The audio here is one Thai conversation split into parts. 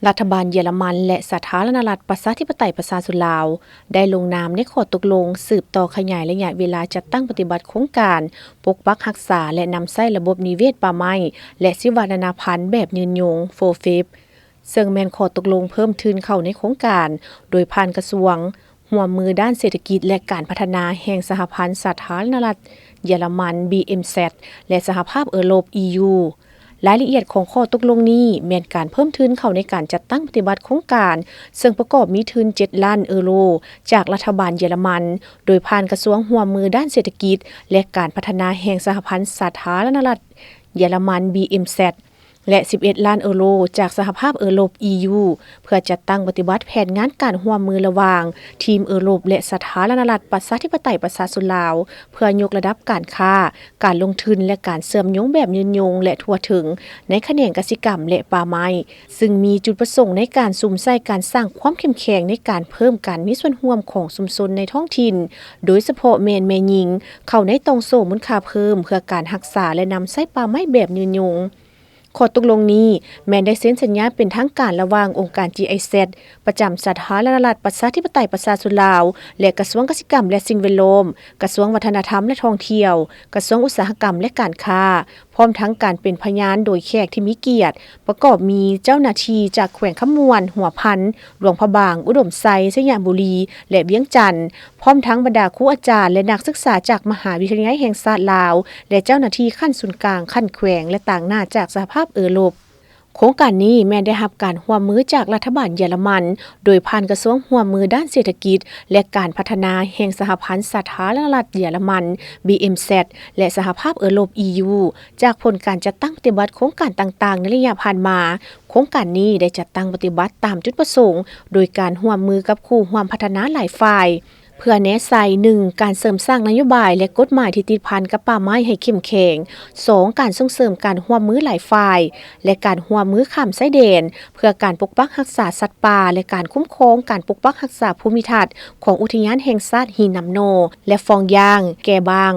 รัฐบาลเยอรมันและสาธารณรัฐประชาธิปไตยประชาชนลาวได้ลงนามในข้อตกลงสืบต่อขยายระยะเวลาจัดตั้งปฏิบัติโครงการปกปักรักษาและนำใช้ระบบนิเวศป่าไม้และชีวนานาพันธุ์แบบยืนยง 4FIP ซึ่งแม่นข้อตกลงเพิ่มทุนเข้าในโครงการโดยผ่านกระทรวงร่วมมือด้านเศรษฐกิจและการพัฒนาแห่งสหพันธ์สาธารณรัฐเยอรมัน BMZ และสหภาพยุโรป EUรายละเอียดของข้อตกลงนี้แม่นการเพิ่มทุนเข้าในการจัดตั้งปฏิบัติโครงการซึ่งประกอบมีทุน7ล้านยูโรจากรัฐบาลเยอรมันโดยผ่านกระทรวงร่วมมือด้านเศรษฐกิจและการพัฒนาแห่งสหพันธ์สาธารณรัฐเยอรมัน BMZ และ11ล้านยูโรจากสหภาพยุโรป EU เพื่อจัดตั้งปฏิบัติแผนงานการร่วมมือระหว่างทีมยุโรปและสาธารณรัฐประชาธิปไตยประชาชนลาวเพื่อยกระดับการค้าการลงทุนและการเสริมโยงแบบยืนยงและทั่วถึงในแขนงกสิกรรมและป่าไม้ซึ่งมีจุดประสงค์ในการสุ่มใส่การสร้างความเข้มแข็งในการเพิ่มการมีส่วนร่วมของชุมชนในท้องถิ่นโดยเฉพาะแม่หญิงเข้าในตรงโซ่มูลค่าเพิ่มเพื่อการรักษาและนำใช้ป่าไม้แบบยืนยงข้อตกลงนี้แม้ได้เซ็นสัญญาเป็นทางการระหว่างองค์การ GIZ ประจำสาธารณรัฐประชาธิปไตยประชาชนลาวและกระทรวงเกษตรกรรมและสิ่งแวดล้อมกระทรวงวัฒนธรรมและท่องเที่ยวกระทรวงอุตสาหกรรมและการค้าพร้อมทั้งการเป็นพยานโดยแขกที่มีเกียรติประกอบมีเจ้าหน้าที่จากแขวงขมวนหัวพันหลวงพระบางอุดมไซสยามบุรีและเวียงจันทน์พร้อมทั้งบรรดาครูอาจารย์และนักศึกษาจากมหาวิทยาลัยแห่งชาติลาวและเจ้าหน้าที่ขั้นศูนย์กลางขั้นแขวงและต่างหน้าจากสหภาพยุโรปโครงการนี้แม้ได้รับการร่วมมือจากรัฐบาลเยอรมันโดยผ่านกระทรวงร่วมมือด้านเศรษฐกิจและการพัฒนาแห่งสหพันธ์สาธารณรัฐเยอรมัน BMZ และสหภาพยุโรป EU จากผลการจัดตั้งปฏิบัติโครงการต่างๆในระยะผ่านมาโครงการนี้ได้จัดตั้งปฏิบัติตามจุดประสงค์โดยการร่วมมือกับคู่ร่วมพัฒนาหลายฝ่ายเพื่อแนะใส่ 1. การเสริมสร้างนโยบายและกฎหมายที่ติดพันกับป่าไม้ให้เข้มแข็ง 2. การส่งเสริมการร่วมมือหลายฝ่ายและการร่วมมือข้ามชายแดนเพื่อการปกปักรักษาสัตว์ป่าและการคุ้มครองการปกปักรักษาภูมิทัศน์ของอุทยานแห่งชาติหินน้ำโนและฟองยางแก่บาง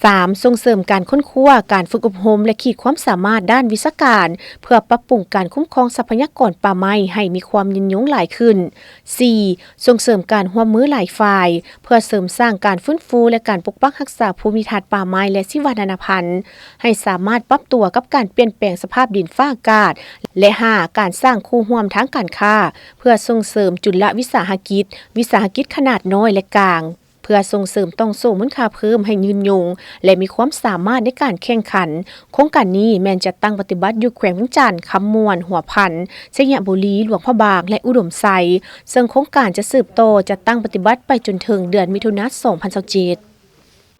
3. ส่งเสริมการค้นคว้าการฝึกอบรมและขีดความสามารถด้านวิชาการเพื่อปรับปรุงการคุ้มครองทรัพยากรป่าไม้ให้มีความยืนยงหลายขึ้น 4. ส่งเสริมการร่วมมือหลายฝ่ายเพื่อเสริมสร้างการฟื้นฟูและการปกปักรักษาภูมิทัศน์ป่าไม้และชีวนานาพันธุ์ให้สามารถปรับตัวกับการเปลี่ยนแปลงสภาพดินฟ้าอากาศและ 5. การสร้างคู่ร่วมทางการค้าเพื่อส่งเสริมจุลวิสาหกิจขนาดน้อยและกลางเพื่อส่งเสริมต้องโซ่มูลค่าเพิ่มให้ยืนยงและมีความสามารถในการแข่งขันโครงการนี้แม้นจะตั้งปฏิบัติอยู่แขวงเวียงจันทน์คำมวนหัวพันสยามบุรีหลวงพระบางและอุดมไซซึ่งโครงการจะสืบโตจะตั้งปฏิบัติไปจนถึงเดือนมิถุนายน 2027